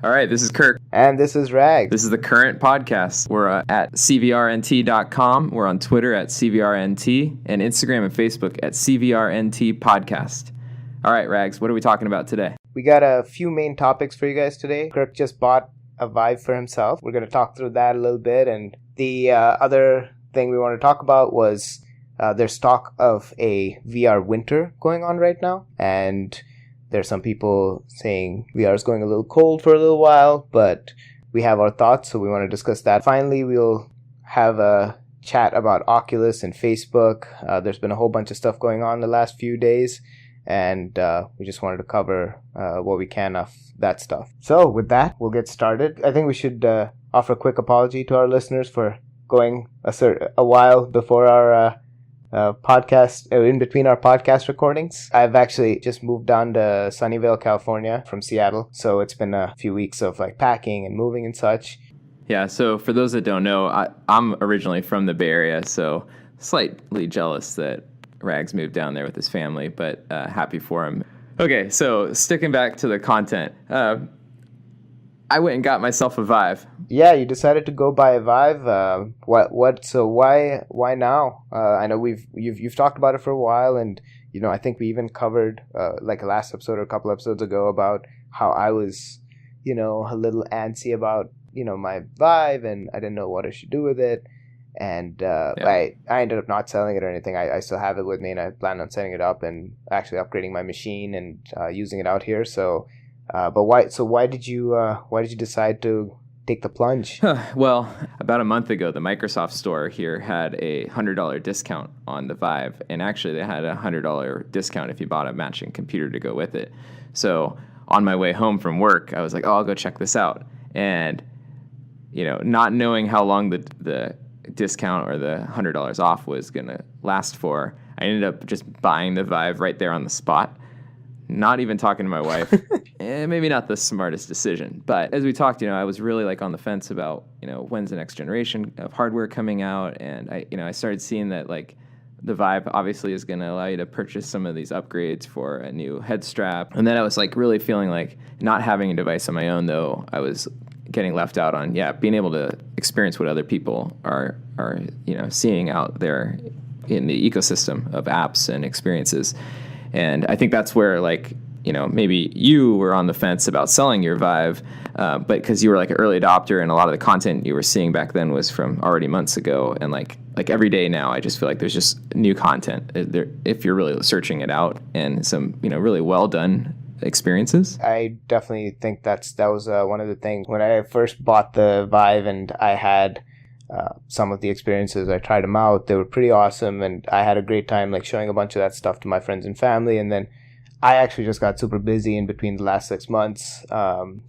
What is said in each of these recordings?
All right, this is Kirk. And this is Ragz. This is the current podcast. We're at CVRNT.com. We're on Twitter at CVRNT and Instagram and Facebook at CVRNT Podcast. All right, Ragz, what are we talking about today? We got a few main topics for you guys today. Kirk just bought a Vive for himself. We're going to talk through that a little bit. And the other thing we want to talk about was there's talk of a VR winter going on right now. And there's some people saying VR is going a little cold for a little while, but we have our thoughts, so we want to discuss that. Finally, we'll have a chat about Oculus and Facebook. There's been a whole bunch of stuff going on the last few days, and we just wanted to cover what we can of that stuff. So with that, we'll get started. I think we should offer a quick apology to our listeners for going a while before our podcast, in between our podcast recordings. I've actually just moved down to Sunnyvale, California from Seattle. So it's been a few weeks of like packing and moving and such. Yeah, so for those that don't know, I'm originally from the Bay Area, so slightly jealous that Ragz moved down there with his family, but happy for him. Okay, so sticking back to the content, I went and got myself a Vive. Yeah, you decided to go buy a Vive. So why now? I know you've talked about it for a while, and I think we even covered like a last episode or a couple episodes ago about how I was a little antsy about my Vive, and I didn't know what I should do with it. And I ended up not selling it or anything. I still have it with me, and I plan on setting it up and actually upgrading my machine and using it out here. So, but why? So why did you decide to take the plunge? Well, about a month ago, the Microsoft store here had a $100 discount on the Vive, and actually they had a $100 discount if you bought a matching computer to go with it. So on my way home from work, I was like, I'll go check this out. And not knowing how long the discount or the $100 off was going to last for, I ended up just buying the Vive right there on the spot, not even talking to my wife. Maybe not the smartest decision, but as we talked, I was really like on the fence about, when's the next generation of hardware coming out. And I started seeing that like the Vive obviously is going to allow you to purchase some of these upgrades for a new head strap. And then I was like really feeling like not having a device on my own, though, I was getting left out on, being able to experience what other people are seeing out there in the ecosystem of apps and experiences. And I think that's where maybe you were on the fence about selling your Vive, but because you were like an early adopter and a lot of the content you were seeing back then was from already months ago. And like every day now, I just feel like there's just new content there if you're really searching it out, and some, really well done experiences. I definitely think that was one of the things when I first bought the Vive, and I had some of the experiences. I tried them out. They were pretty awesome, and I had a great time like showing a bunch of that stuff to my friends and family. And then I actually just got super busy in between the last 6 months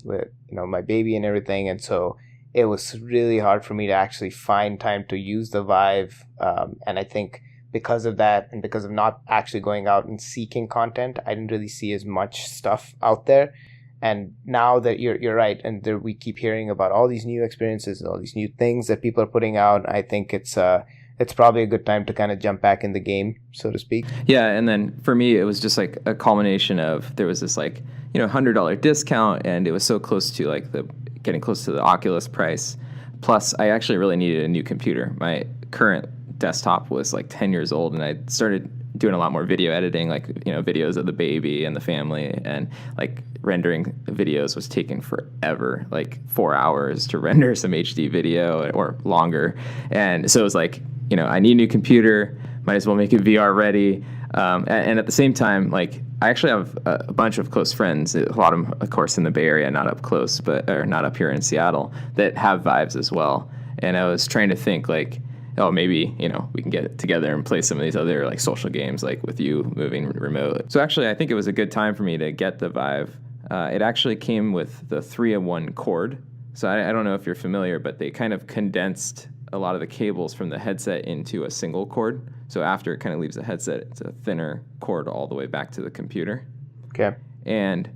with my baby and everything, and so it was really hard for me to actually find time to use the Vive. And I think because of that, and because of not actually going out and seeking content, I didn't really see as much stuff out there. And now that you're right, and we keep hearing about all these new experiences and all these new things that people are putting out, I think it's probably a good time to kind of jump back in the game, so to speak. Yeah, and then for me, it was just like a culmination of, there was this like, $100 discount, and it was so close to like getting close to the Oculus price. Plus, I actually really needed a new computer. My current desktop was like 10 years old, and I started doing a lot more video editing, like, videos of the baby and the family, and like rendering videos was taking forever, like 4 hours to render some HD video or longer. And so it was like, I need a new computer, might as well make it VR ready. And at the same time, like, I actually have a bunch of close friends, a lot of them, of course, in the Bay Area, not up close, or not up here in Seattle, that have Vives as well. And I was trying to think like, oh, maybe, we can get together and play some of these other like social games, like with you moving remote. So actually, I think it was a good time for me to get the Vive. It actually came with the 3-in-1 cord. So I don't know if you're familiar, but they kind of condensed a lot of the cables from the headset into a single cord. So after it kind of leaves the headset, it's a thinner cord all the way back to the computer. Okay. And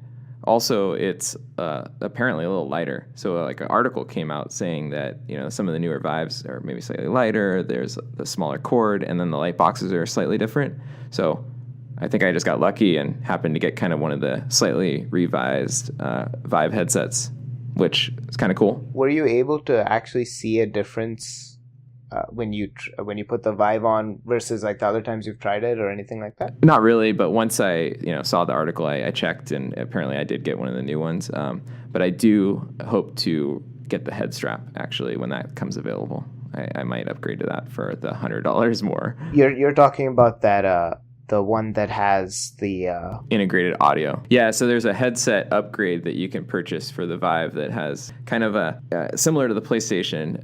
also, it's apparently a little lighter. So like an article came out saying that, some of the newer Vives are maybe slightly lighter. There's the smaller cord, and then the light boxes are slightly different. So I think I just got lucky and happened to get kind of one of the slightly revised Vive headsets which is kind of cool. Were you able to actually see a difference when you put the Vive on versus like the other times you've tried it or anything like that? Not really, but once I saw the article, I checked, and apparently I did get one of the new ones. But I do hope to get the head strap actually when that comes available. I might upgrade to that for the $100 more. You're talking about that the one that has the integrated audio. Yeah, so there's a headset upgrade that you can purchase for the Vive that has kind of a similar to the PlayStation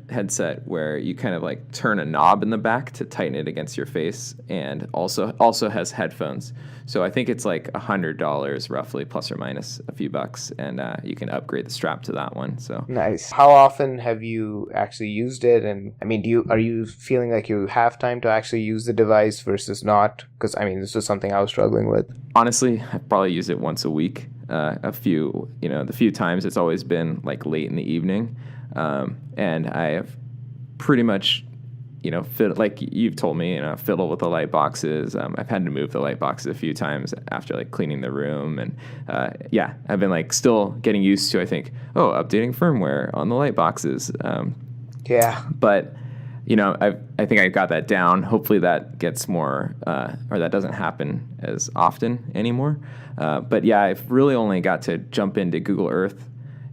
headset, where you kind of like turn a knob in the back to tighten it against your face, and also has headphones. So I think it's like $100 roughly, plus or minus a few bucks, and you can upgrade the strap to that one. So nice. How often have you actually used it? And I mean, are you feeling like you have time to actually use the device versus not? Because I mean, this was something I was struggling with. Honestly, I probably use it once a week. The few times it's always been like late in the evening, and I have pretty much, like you've told me, fiddle with the light boxes. I've had to move the light boxes a few times after like cleaning the room, and I've been like still getting used to, I think, updating firmware on the light boxes. But I think I got that down. Hopefully that gets more, or that doesn't happen as often anymore. But yeah, I've really only got to jump into Google Earth.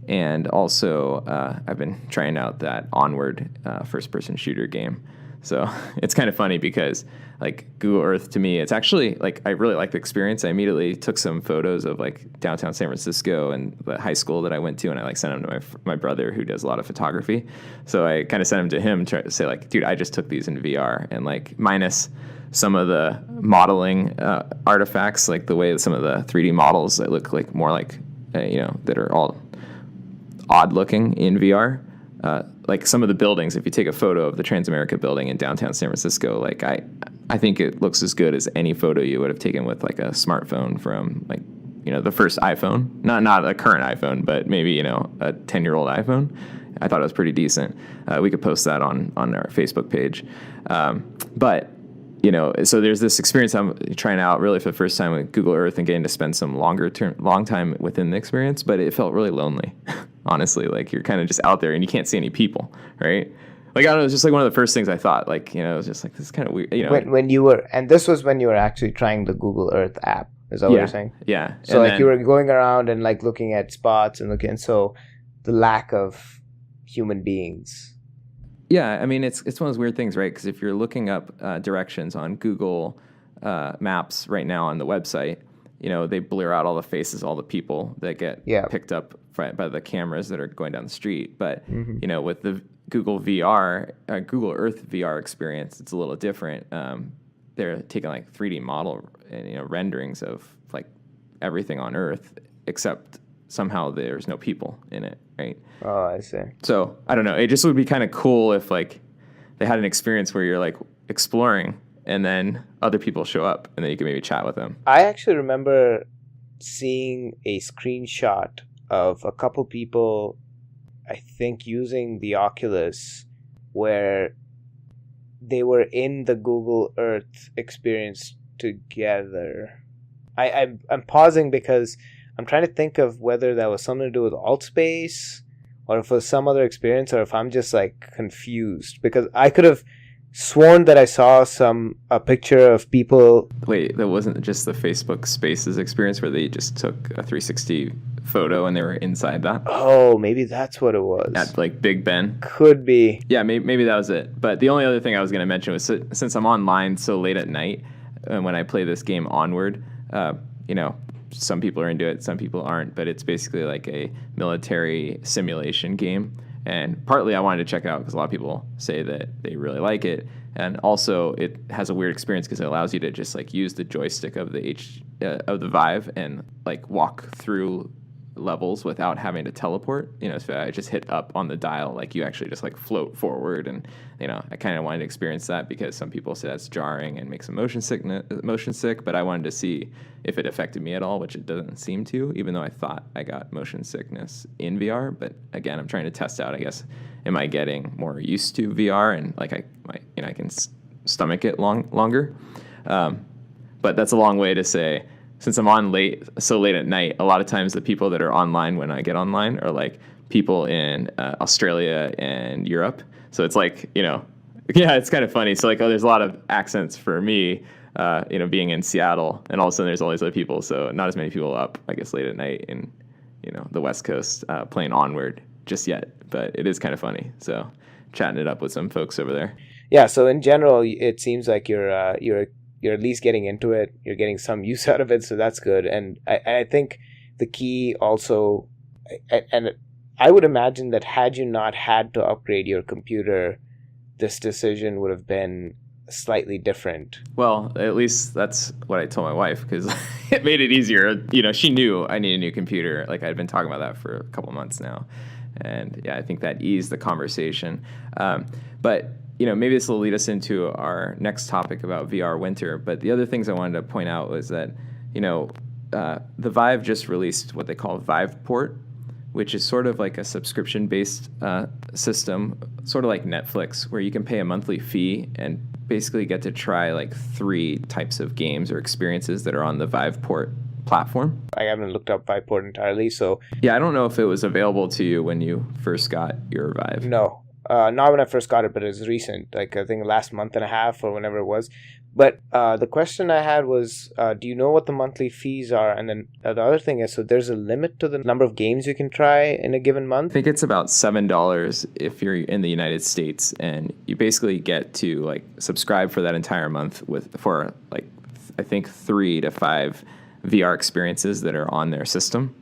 And also, I've been trying out that Onward first-person shooter game. So it's kind of funny because, like, Google Earth to me, it's actually, like, I really like the experience. I immediately took some photos of, like, downtown San Francisco and the high school that I went to, and I, like, sent them to my brother who does a lot of photography. So I kind of sent them to him to say, like, dude, I just took these in VR. And, like, minus some of the modeling artifacts, like the way that some of the 3D models that look like more like, that are all odd looking in VR. Like some of the buildings, if you take a photo of the Transamerica building in downtown San Francisco, like I think it looks as good as any photo you would have taken with like a smartphone from like, the first iPhone, not a current iPhone, but maybe, a 10-year-old iPhone. I thought it was pretty decent. We could post that on our Facebook page. But so there's this experience I'm trying out really for the first time with Google Earth and getting to spend some long time within the experience, but it felt really lonely, honestly. Like you're kind of just out there and you can't see any people, right? Like, I don't know, it was just like one of the first things I thought, like, it was just like, this is kind of weird, When you were, and this was when you were actually trying the Google Earth app, is that what you're saying? Yeah. So like you were going around and like looking at spots and so the lack of human beings. Yeah, I mean, it's one of those weird things, right? Because if you're looking up directions on Google Maps right now on the website, they blur out all the faces, all the people that get picked up by the cameras that are going down the street. But, with the Google Earth VR experience, it's a little different. They're taking like 3D model and, renderings of like everything on Earth, except somehow there's no people in it, right? Oh, I see. So, I don't know. It just would be kind of cool if, like, they had an experience where you're, like, exploring and then other people show up and then you can maybe chat with them. I actually remember seeing a screenshot of a couple people, I think, using the Oculus where they were in the Google Earth experience together. I'm pausing because I'm trying to think of whether that was something to do with AltSpace or if it was some other experience or if I'm just like confused, because I could have sworn that I saw a picture of people. Wait, that wasn't just the Facebook Spaces experience where they just took a 360 photo and they were inside that? Oh, maybe that's what it was. At like Big Ben? Could be. Yeah, maybe that was it. But the only other thing I was going to mention was since I'm online so late at night and when I play this game Onward, some people are into it, some people aren't, but it's basically like a military simulation game. And partly I wanted to check it out because a lot of people say that they really like it. And also it has a weird experience because it allows you to just like use the joystick of the Vive and like walk through levels without having to teleport. So I just hit up on the dial, like you actually just like float forward. And, I kind of wanted to experience that because some people say that's jarring and makes them motion sick, but I wanted to see if it affected me at all, which it doesn't seem to, even though I thought I got motion sickness in VR. But again, I'm trying to test out, I guess, am I getting more used to VR and like I can stomach it longer. But that's a long way to say since I'm on so late at night, a lot of times the people that are online when I get online are like people in Australia and Europe. So it's like, yeah, it's kind of funny. So like, there's a lot of accents for me, being in Seattle, and all of a sudden there's all these other people. So not as many people up, I guess, late at night in, the West Coast playing Onward just yet, but it is kind of funny. So chatting it up with some folks over there. Yeah. So in general, it seems like you're at least getting into it. You're getting some use out of it. So that's good. And I think the key also, and I would imagine that had you not had to upgrade your computer, this decision would have been slightly different. Well, at least that's what I told my wife, because it made it easier. She knew I need a new computer. Like, I'd been talking about that for a couple months now. And yeah, I think that eased the conversation. But, maybe this will lead us into our next topic about VR winter. But the other things I wanted to point out was that, the Vive just released what they call Viveport, which is sort of like a subscription-based system, sort of like Netflix, where you can pay a monthly fee and basically get to try like 3 types of games or experiences that are on the Viveport platform. I haven't looked up Viveport entirely, so... Yeah, I don't know if it was available to you when you first got your Vive. No, not when I first got it, but it was recent, like I think last month and a half or whenever it was. But the question I had was, do you know what the monthly fees are? And then the other thing is, so there's a limit to the number of games you can try in a given month? I think it's about $7 if you're in the United States, and you basically get to like subscribe for that entire month for like, I think 3 to 5 VR experiences that are on their system.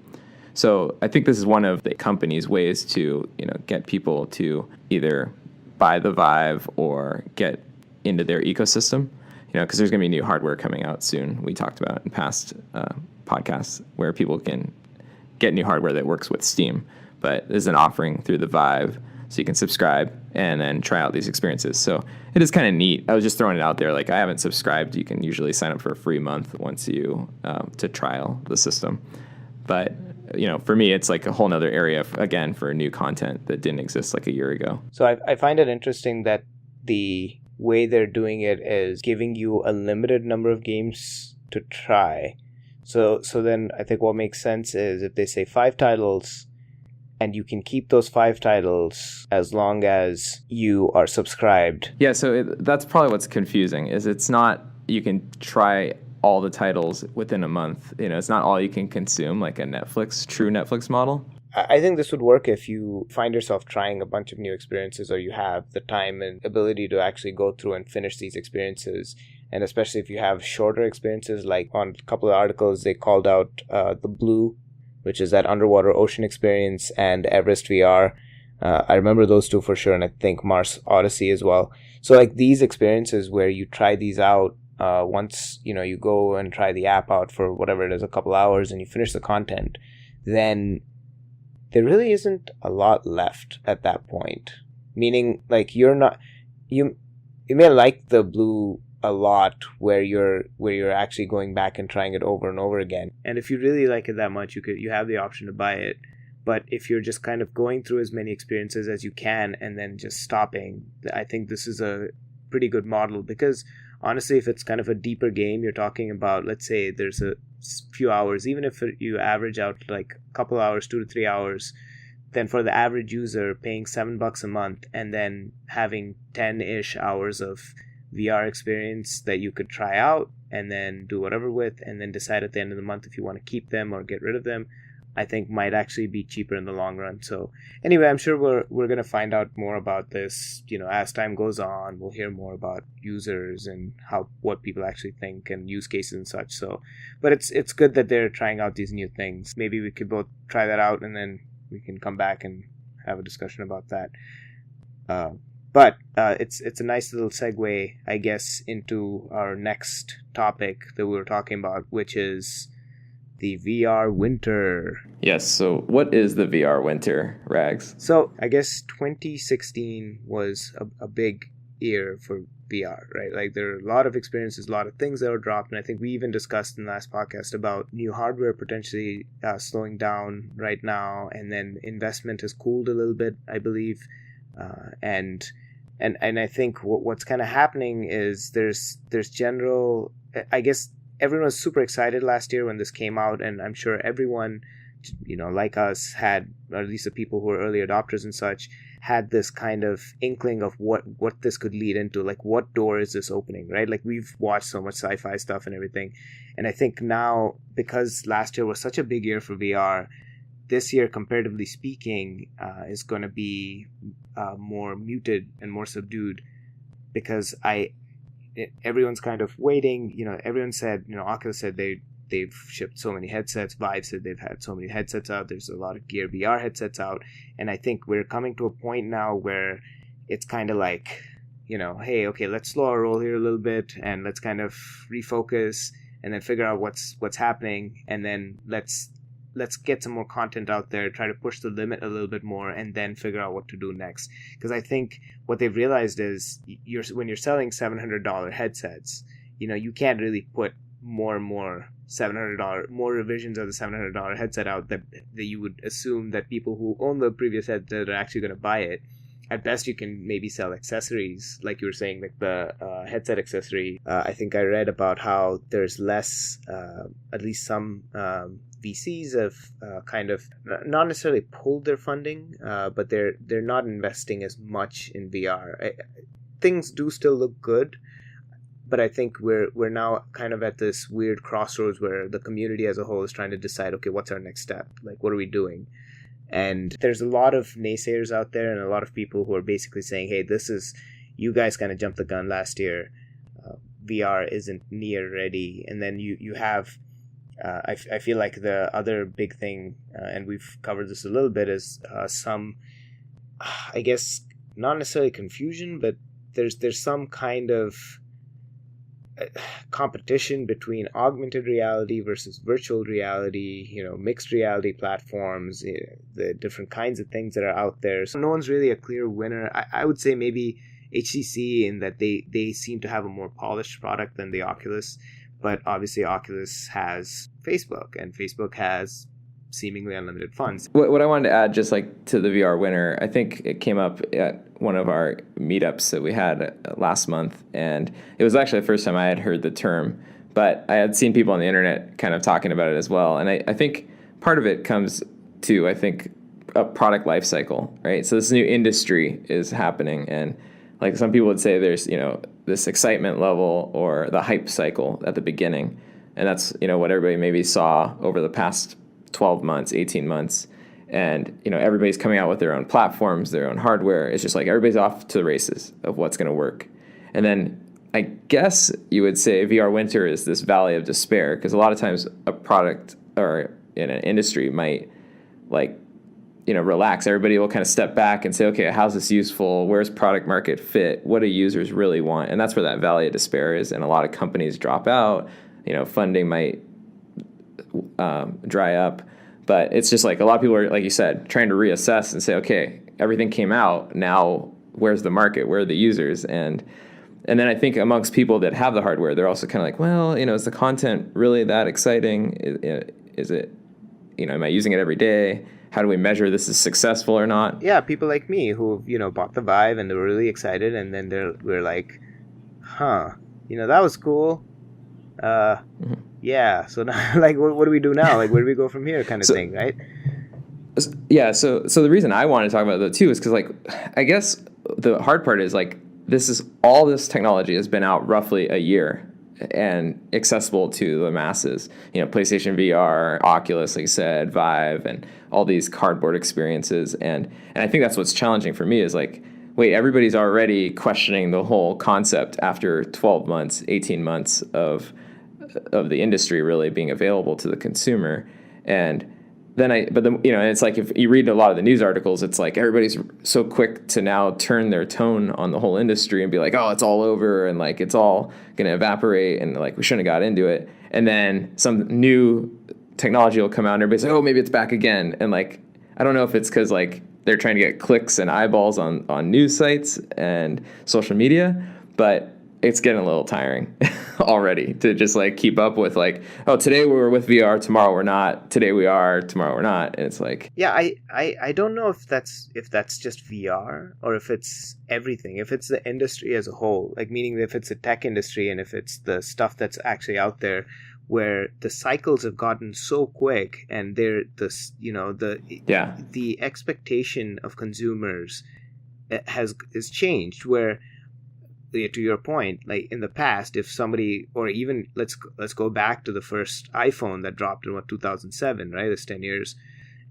So I think this is one of the company's ways to, get people to either buy the Vive or get into their ecosystem. Because there's going to be new hardware coming out soon. We talked about in past podcasts where people can get new hardware that works with Steam. But there's an offering through the Vive, so you can subscribe and then try out these experiences. So it is kind of neat. I was just throwing it out there. Like, I haven't subscribed. You can usually sign up for a free month once you to trial the system. But for me, it's like a whole nother area, again, for new content that didn't exist like a year ago. So I find it interesting that the way they're doing it is giving you a limited number of games to try. So then I think what makes sense is if they say 5 titles, and you can keep those 5 titles as long as you are subscribed. Yeah, so that's probably what's confusing, is it's not you can try all the titles within a month. It's not all you can consume like a true Netflix model. I think this would work if you find yourself trying a bunch of new experiences, or you have the time and ability to actually go through and finish these experiences. And especially if you have shorter experiences, like on a couple of articles, they called out the Blue, which is that underwater ocean experience, and Everest VR. I remember those 2 for sure, and I think Mars Odyssey as well. So like these experiences where you try these out, once you go and try the app out for whatever it is, a couple hours, and you finish the content, then there really isn't a lot left at that point. Meaning, like, you may like the Blue a lot, where you're actually going back and trying it over and over again. And if you really like it that much, you have the option to buy it. But if you're just kind of going through as many experiences as you can and then just stopping, I think this is a pretty good model, because honestly, if it's kind of a deeper game, you're talking about, let's say there's a few hours, even if you average out like a couple hours, 2 to 3 hours, then for the average user, paying $7 a month and then having 10-ish hours of VR experience that you could try out and then do whatever with, and then decide at the end of the month if you want to keep them or get rid of them, I think might actually be cheaper in the long run. So anyway, I'm sure we're going to find out more about this, as time goes on. We'll hear more about users and what people actually think and use cases and such. So, but it's good that they're trying out these new things. Maybe we could both try that out, and then we can come back and have a discussion about that. But it's a nice little segue, I guess, into our next topic that we were talking about, which is the VR winter. Yes, so what is the VR winter, Ragz? So I guess 2016 was a big year for VR, right? Like, there are a lot of experiences, a lot of things that were dropped, and I think we even discussed in the last podcast about new hardware potentially slowing down right now, and then investment has cooled a little bit, I believe, and I think what's kind of happening is there's general, I guess everyone was super excited last year when this came out, and I'm sure everyone, like us, had, or at least the people who were early adopters and such, had this kind of inkling of what this could lead into. Like, what door is this opening, right? Like, we've watched so much sci-fi stuff and everything, and I think now, because last year was such a big year for VR, this year, comparatively speaking, is going to be more muted and more subdued, because everyone's kind of waiting. Everyone said, Oculus said they've shipped so many headsets. Vive said they've had so many headsets out. There's a lot of Gear VR headsets out. And I think we're coming to a point now where it's kind of like, hey, okay, let's slow our roll here a little bit, and let's kind of refocus and then figure out what's happening. And then let's get some more content out there, try to push the limit a little bit more, and then figure out what to do next. Because I think what they've realized is when you're selling $700 headsets, you can't really put more and more more revisions of the $700 headset out that you would assume that people who own the previous headset are actually going to buy it. At best, you can maybe sell accessories, like you were saying, like the headset accessory. I think I read about how there's less, at least some VCs have kind of not necessarily pulled their funding, but they're not investing as much in VR. Things do still look good, but I think we're now kind of at this weird crossroads where the community as a whole is trying to decide, okay, what's our next step? Like, what are we doing? And there's a lot of naysayers out there, and a lot of people who are basically saying, hey, you guys kind of jumped the gun last year. VR isn't near ready. And then you have, I feel like the other big thing, and we've covered this a little bit, is some, I guess, not necessarily confusion, but there's some kind of competition between augmented reality versus virtual reality, mixed reality platforms, the different kinds of things that are out there. So no one's really a clear winner. I would say maybe HTC, in that they seem to have a more polished product than the Oculus, but obviously Oculus has Facebook, and Facebook has seemingly unlimited funds. What I wanted to add, just like to the VR winner, I think it came up at one of our meetups that we had last month, and it was actually the first time I had heard the term, but I had seen people on the internet kind of talking about it as well. And I think part of it comes to, I think, a product life cycle, right? So this new industry is happening, and like some people would say there's, this excitement level or the hype cycle at the beginning. And that's, what everybody maybe saw over the past 12 months, 18 months. And, everybody's coming out with their own platforms, their own hardware. It's just like everybody's off to the races of what's going to work. And then I guess you would say VR winter is this valley of despair, because a lot of times a product or in an industry might relax. Everybody will kind of step back and say, okay, how's this useful? Where's product market fit? What do users really want? And that's where that valley of despair is. And a lot of companies drop out, funding might dry up, but it's just like a lot of people are, like you said, trying to reassess and say, okay, everything came out. Now where's the market? Where are the users? And then I think amongst people that have the hardware, they're also kind of like, well, is the content really that exciting? Is it, am I using it every day? How do we measure this is successful or not? Yeah, people like me who, bought the Vive and they were really excited, and then we're like, that was cool. Yeah, so now, like, what do we do now? Like, where do we go from here, kind of thing, right? Yeah, so the reason I want to talk about that too is because, like, I guess the hard part is, like, all this technology has been out roughly a year and accessible to the masses. PlayStation VR, Oculus, like you said, Vive, and all these cardboard experiences. And I think that's what's challenging for me is, like, wait, everybody's already questioning the whole concept after 12 months, 18 months of the industry really being available to the consumer. And then it's like, if you read a lot of the news articles, it's like everybody's so quick to now turn their tone on the whole industry and be like, oh, it's all over, and like it's all going to evaporate, and like we shouldn't have got into it. And then some new technology will come out and everybody's like, oh, maybe it's back again. And like, I don't know if it's because like they're trying to get clicks and eyeballs on news sites and social media, but it's getting a little tiring already to just like keep up with, like, oh, today we're with VR, tomorrow we're not, today we are, tomorrow we're not. And it's like, yeah, I don't know if that's just VR or if it's everything, if it's the industry as a whole, like, meaning if it's the tech industry and if it's the stuff that's actually out there where the cycles have gotten so quick, and the expectation of consumers is changed, where, to your point, like in the past, if somebody, or even let's go back to the first iPhone that dropped in 2007, right? It's 10 years.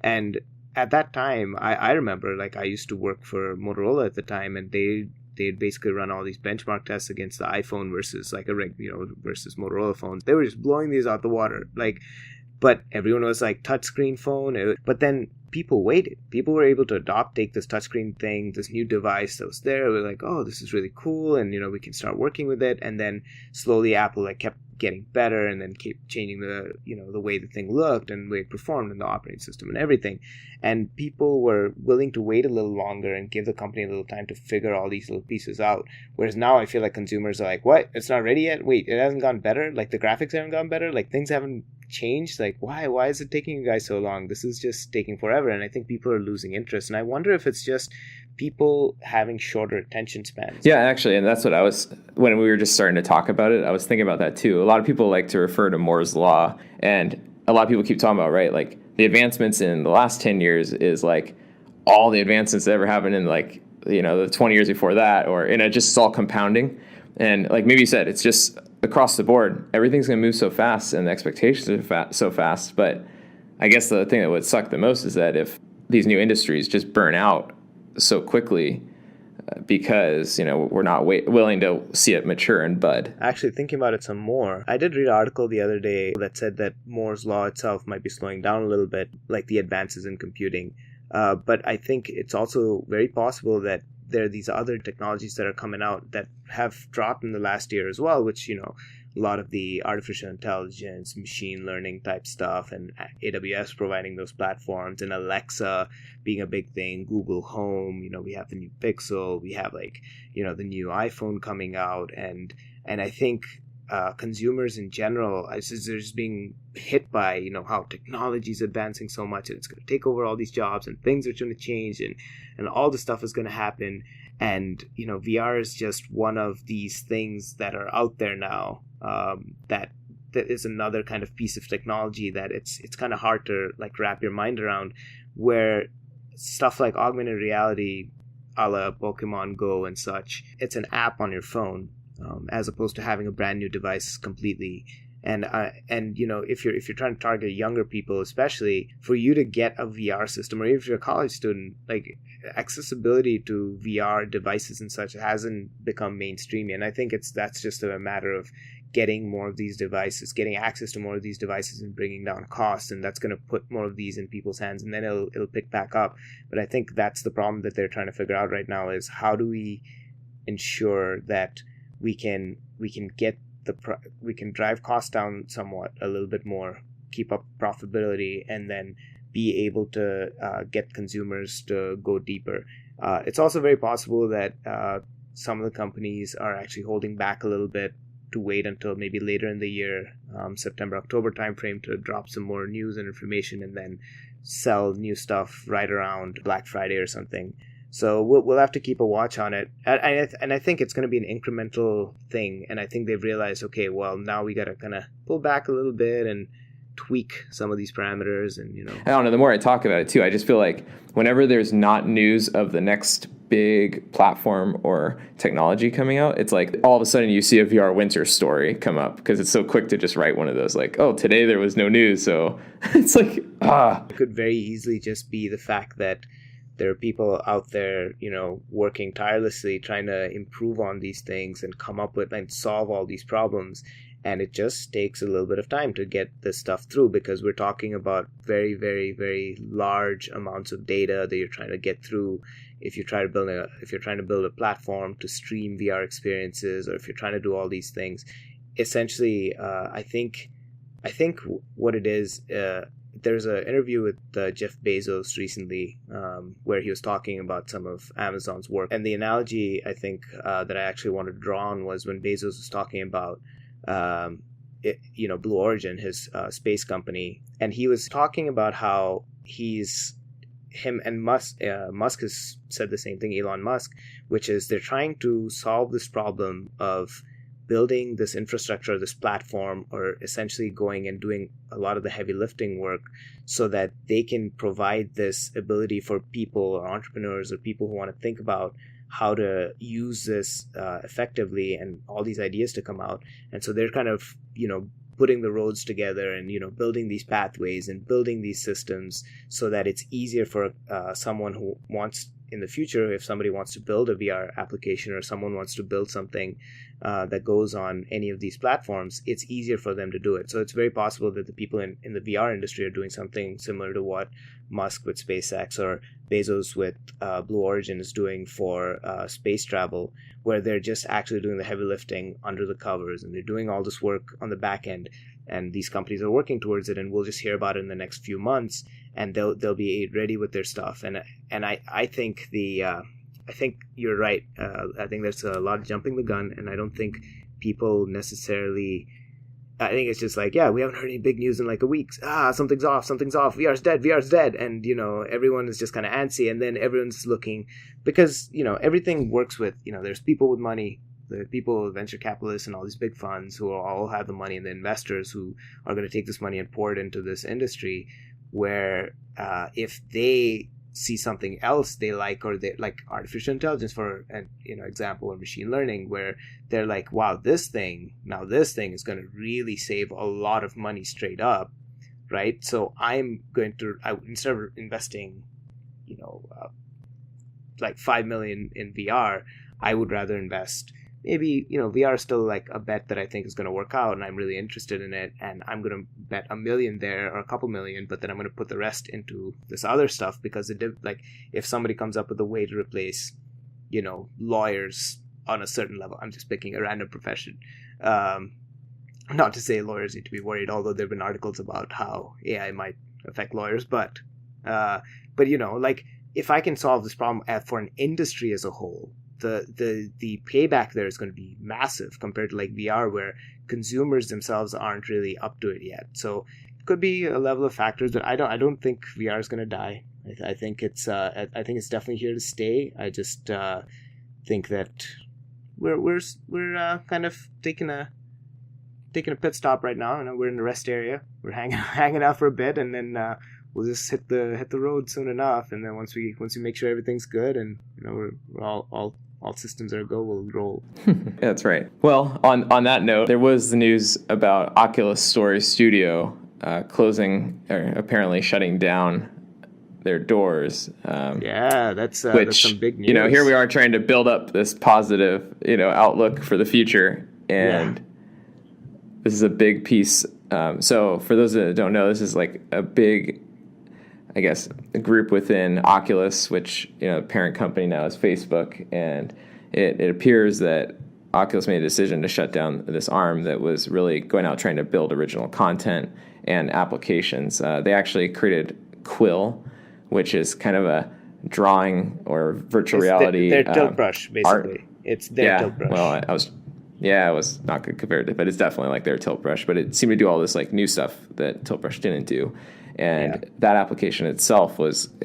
And at that time, I remember, like, I used to work for Motorola at the time, and they'd basically run all these benchmark tests against the iPhone versus versus Motorola phones. They were just blowing these out the water, like, but everyone was like touchscreen phone. But then people waited. People were able to take this touchscreen thing, this new device that was there. We're like, oh, this is really cool, and we can start working with it. And then slowly Apple kept getting better, and then keep changing the way the thing looked and the way it performed in the operating system and everything. And people were willing to wait a little longer and give the company a little time to figure all these little pieces out. Whereas now I feel like consumers are like, what? It's not ready yet? Wait, it hasn't gotten better? Like, the graphics haven't gotten better? Like, things haven't changed? Like, why is it taking you guys so long? This is just taking forever. And I think people are losing interest. And I wonder if it's just people having shorter attention spans. Yeah, actually, and that's what when we were just starting to talk about it, I was thinking about that too. A lot of people like to refer to Moore's Law, and a lot of people keep talking about, right, like the advancements in the last 10 years is like all the advancements that ever happened in like, the 20 years before that, just it's all compounding. And like maybe you said, it's just across the board, everything's going to move so fast and the expectations are so fast. But I guess the thing that would suck the most is that if these new industries just burn out so quickly because we're not willing to see it mature and bud. Actually, thinking about it some more, I did read an article the other day that said that Moore's Law itself might be slowing down a little bit, like the advances in computing. But I think it's also very possible that there are these other technologies that are coming out that have dropped in the last year as well, which a lot of the artificial intelligence, machine learning type stuff, and AWS providing those platforms, and Alexa being a big thing, Google Home, we have the new Pixel, we have the new iPhone coming out, and I think consumers in general, they're just being hit by, how technology is advancing so much, and it's going to take over all these jobs, and things are going to change, and all this stuff is going to happen. And, VR is just one of these things that are out there now, that is another kind of piece of technology that it's kind of hard to like wrap your mind around, where stuff like augmented reality, a la Pokemon Go and such, it's an app on your phone, as opposed to having a brand new device completely. And if you're trying to target younger people, especially, for you to get a VR system, or even if you're a college student, like, accessibility to VR devices and such hasn't become mainstream. And I think that's just a matter of getting more of these devices, getting access to more of these devices, and bringing down costs. And that's going to put more of these in people's hands, and then it'll pick back up. But I think that's the problem that they're trying to figure out right now, is how do we ensure that we can get we can drive costs down somewhat, a little bit more, keep up profitability, and then be able to get consumers to go deeper. It's also very possible that some of the companies are actually holding back a little bit to wait until maybe later in the year, September, October timeframe, to drop some more news and information, and then sell new stuff right around Black Friday or something. So we'll have to keep a watch on it. And I think it's going to be an incremental thing. And I think they've realized, okay, well, now we got to kind of pull back a little bit and tweak some of these parameters. And, I don't know, the more I talk about it too, I just feel like whenever there's not news of the next big platform or technology coming out, it's like all of a sudden you see a VR winter story come up, because it's so quick to just write one of those, like, oh, today there was no news. So it's like, It could very easily just be the fact that there are people out there, working tirelessly, trying to improve on these things and come up with and solve all these problems. And it just takes a little bit of time to get this stuff through, because we're talking about very, very, very large amounts of data that you're trying to get through. If you're trying to build a platform to stream VR experiences, or if you're trying to do all these things, essentially, I think what it is. There's an interview with Jeff Bezos recently, where he was talking about some of Amazon's work. And the analogy, I think, that I actually wanted to draw on was when Bezos was talking about, Blue Origin, his space company. And he was talking about how him and Musk has said the same thing, Elon Musk, which is they're trying to solve this problem of building this infrastructure, this platform, or essentially going and doing a lot of the heavy lifting work so that they can provide this ability for people or entrepreneurs or people who want to think about how to use this effectively and all these ideas to come out. And so they're kind of, putting the roads together and, building these pathways and building these systems so that it's easier for someone who wants in the future, if somebody wants to build a VR application or someone wants to build something that goes on any of these platforms, it's easier for them to do it. So it's very possible that the people in the VR industry are doing something similar to what Musk with SpaceX or Bezos with Blue Origin is doing for space travel, where they're just actually doing the heavy lifting under the covers and they're doing all this work on the back end. And these companies are working towards it, and we'll just hear about it in the next few months, and they'll be ready with their stuff. And I think I think you're right. I think there's a lot of jumping the gun, and I don't think people necessarily. I think it's just like, we haven't heard any big news in like a week. Something's off. VR's dead, and everyone is just kind of antsy, and then everyone's looking because everything works with there's people with money. The people, venture capitalists and all these big funds who all have the money, and the investors who are going to take this money and pour it into this industry, where if they see something else they like, or they like artificial intelligence for an example, or machine learning, where they're like, wow, this thing is going to really save a lot of money straight up, right? So instead of investing like 5 million in VR, I would rather invest maybe, VR is still like a bet that I think is going to work out, and I'm really interested in it, and I'm going to bet $1 million there or a couple million, but then I'm going to put the rest into this other stuff, because if somebody comes up with a way to replace, lawyers on a certain level, I'm just picking a random profession. Not to say lawyers need to be worried, although there have been articles about how AI might affect lawyers, but if I can solve this problem for an industry as a whole, the payback there is going to be massive compared to like VR, where consumers themselves aren't really up to it yet. So it could be a level of factors, but I don't think VR is going to die. I think it's definitely here to stay. I just think that we're kind of taking a pit stop right now, and we're in the rest area. We're hanging out for a bit, and then we'll just hit the road soon enough. And then once we make sure everything's good and we're all systems are go, we'll roll. Yeah, that's right. Well, on that note, there was the news about Oculus Story Studio closing, or apparently shutting down their doors. That's some big news. Here we are trying to build up this positive, outlook for the future, and this is a big piece. So for those that don't know, this is like a big, I guess, a group within Oculus, which, the parent company now is Facebook. And it appears that Oculus made a decision to shut down this arm that was really going out trying to build original content and applications. They actually created Quill, which is kind of a drawing or virtual reality. Their tilt brush, basically. Art. It's their tilt brush. Well, I was not good compared to, but it's definitely like their tilt brush. But it seemed to do all this like new stuff that tilt brush didn't do. And that application itself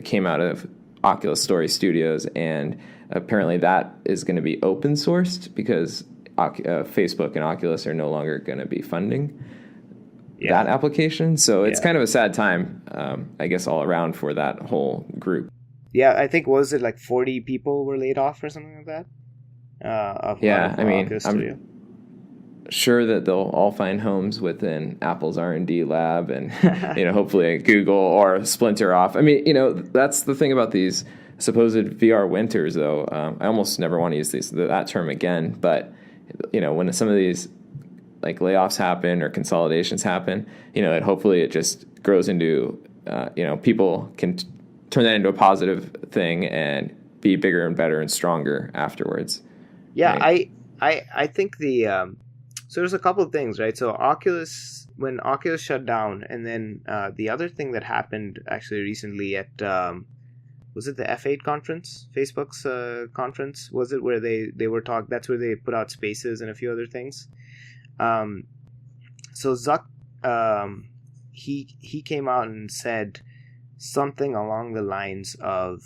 came out of Oculus Story Studios, and apparently that is going to be open sourced because Facebook and Oculus are no longer going to be funding that application. So it's kind of a sad time, I guess, all around for that whole group. Yeah, I think, was it like 40 people were laid off or something like that? I'm sure that they'll all find homes within Apple's R&D lab, and hopefully at Google or splinter off. I mean, that's the thing about these supposed VR winters, though. I almost never want to use that term again, but when some of these like layoffs happen or consolidations happen, hopefully it just grows into people can turn that into a positive thing and be bigger and better and stronger afterwards. Yeah, right? I think so there's a couple of things, right? So when Oculus shut down, and then the other thing that happened actually recently at, was it the F8 conference, Facebook's conference? Was it where they were talking, that's where they put out Spaces and a few other things. So Zuck, he came out and said something along the lines of,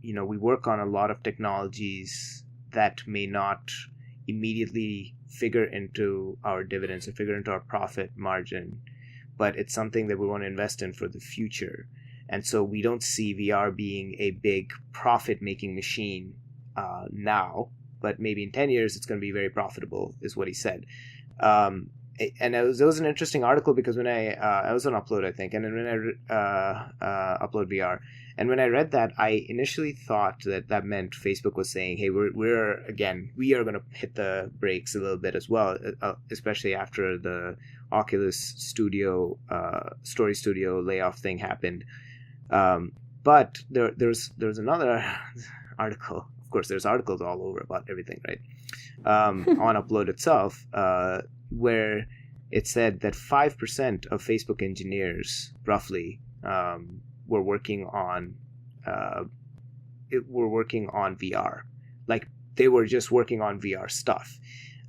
we work on a lot of technologies that may not immediately figure into our dividends or figure into our profit margin, but it's something that we want to invest in for the future. And so we don't see VR being a big profit-making machine now, but maybe in 10 years it's going to be very profitable, is what he said. And it was an interesting article because when I was on Upload, I think, and then when I Upload VR, and when I read that, I initially thought that meant Facebook was saying, hey, we are going to hit the brakes a little bit as well, especially after the Oculus Studio, Story Studio layoff thing happened. But there's another article. Of course, there's articles all over about everything, right? On Upload itself, where it said that 5% of Facebook engineers, roughly, were working on VR. Like, they were just working on VR stuff.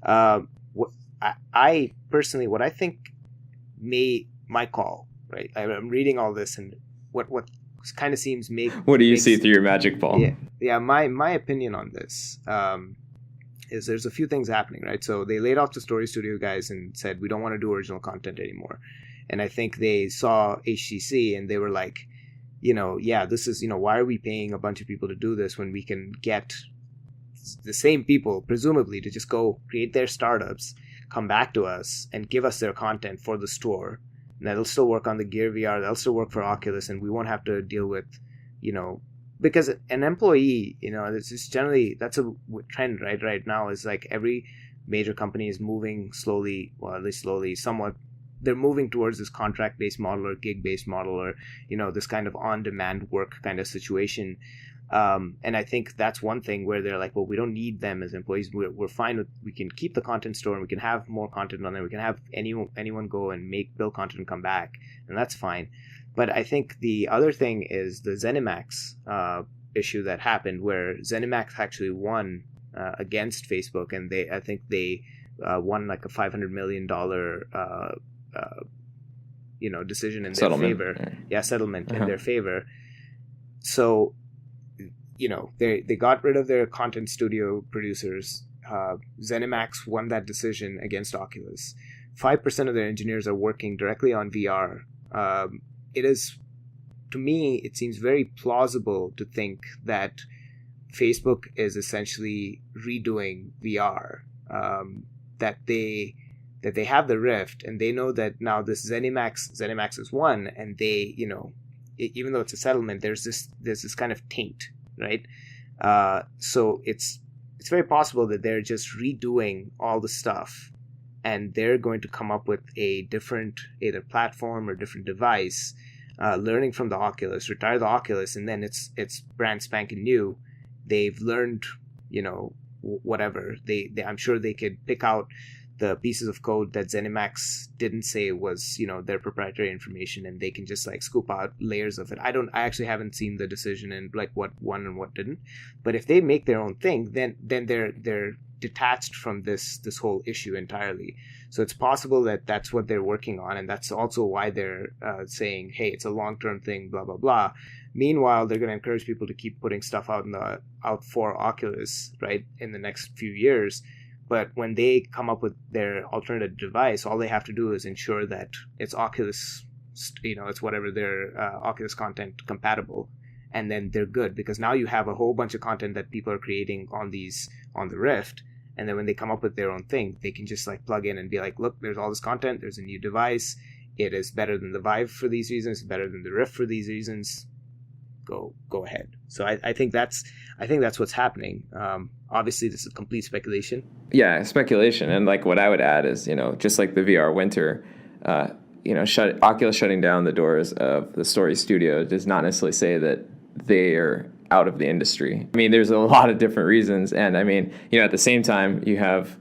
I personally, what I think my call, right? I'm reading all this, and what kind of seems what do you see through your magic ball? Yeah. My opinion on this is there's a few things happening, right? So they laid off the Story Studio guys and said, we don't want to do original content anymore. And I think they saw HTC and they were like, this is, why are we paying a bunch of people to do this when we can get the same people, presumably, to just go create their startups, come back to us and give us their content for the store. And that'll still work on the Gear VR, that'll still work for Oculus, and we won't have to deal with, because an employee, it's just generally, that's a trend right now, is like every major company is moving slowly, well, at least slowly, somewhat, they're moving towards this contract-based model or gig-based model or, this kind of on-demand work kind of situation. And I think that's one thing where they're like, well, we don't need them as employees. We're fine with, we can keep the content store and we can have more content on there. We can have anyone go and build content and come back, and that's fine. But I think the other thing is the ZeniMax issue that happened, where ZeniMax actually won against Facebook, and I think they won like a $500 million decision in their favor. Yeah, settlement in their favor. So, they got rid of their content studio producers. ZeniMax won that decision against Oculus. 5% of their engineers are working directly on VR. It is, to me, it seems very plausible to think that Facebook is essentially redoing VR. That they have the Rift, and they know that now this ZeniMax is one, and they, even though it's a settlement, there's this kind of taint, right? So it's very possible that they're just redoing all the stuff, and they're going to come up with a different either platform or different device, learning from the Oculus, retire the Oculus, and then it's brand spanking new. They've learned, whatever. I'm sure they could pick out the pieces of code that ZeniMax didn't say was, their proprietary information, and they can just like scoop out layers of it. I actually haven't seen the decision and like what won and what didn't. But if they make their own thing, then they're detached from this whole issue entirely. So it's possible that that's what they're working on, and that's also why they're saying, hey, it's a long-term thing, blah blah blah. Meanwhile, they're going to encourage people to keep putting stuff out for Oculus, right, in the next few years. But when they come up with their alternative device, all they have to do is ensure that it's Oculus, it's whatever their Oculus content compatible, and then they're good, because now you have a whole bunch of content that people are creating on the Rift, and then when they come up with their own thing, they can just like plug in and be like, look, there's all this content, there's a new device, it is better than the Vive for these reasons, better than the Rift for these reasons. Go ahead. So I think that's what's happening. Obviously, this is complete speculation. Yeah, speculation. And like what I would add is, just like the VR winter, Oculus shutting down the doors of the Story Studio does not necessarily say that they are out of the industry. I mean, there's a lot of different reasons. And I mean, at the same time, you have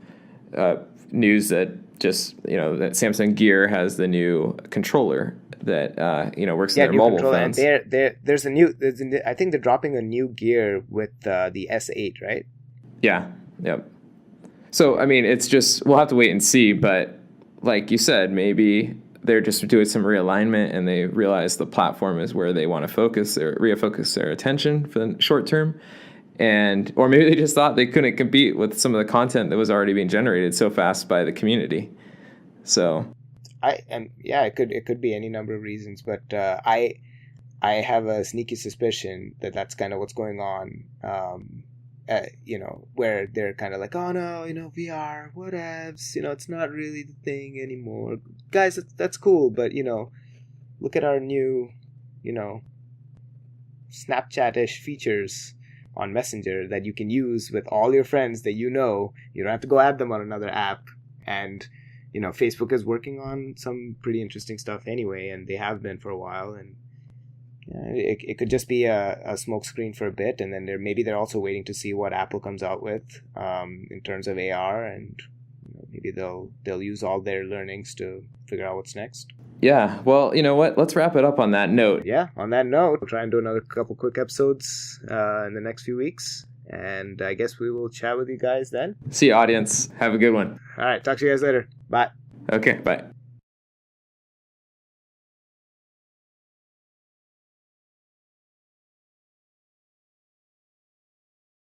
news that just, that Samsung Gear has the new controller that works in their mobile phones. And there's a new. I think they're dropping a new Gear with the S8, right? Yeah. Yep. So I mean, it's just, we'll have to wait and see. But like you said, maybe they're just doing some realignment, and they realize the platform is where they want to refocus their attention for the short term. or maybe they just thought they couldn't compete with some of the content that was already being generated so fast by the community. So it could be any number of reasons, but I have a sneaky suspicion that that's kind of what's going on. Where they're kind of like, oh no, VR, whatevs, it's not really the thing anymore. Guys, that's cool, but look at our new, Snapchat-ish features on Messenger that you can use with all your friends that you don't have to go add them on another app. And Facebook is working on some pretty interesting stuff anyway, and they have been for a while, and it could just be a smokescreen for a bit, and then they're also waiting to see what Apple comes out with in terms of AR, and maybe they'll use all their learnings to figure out what's next. Yeah, well, you know what? Let's wrap it up on that note. Yeah, on that note, we'll try and do another couple quick episodes in the next few weeks, and I guess we will chat with you guys then. See you, audience. Have a good one. All right, talk to you guys later. Bye. Okay, bye.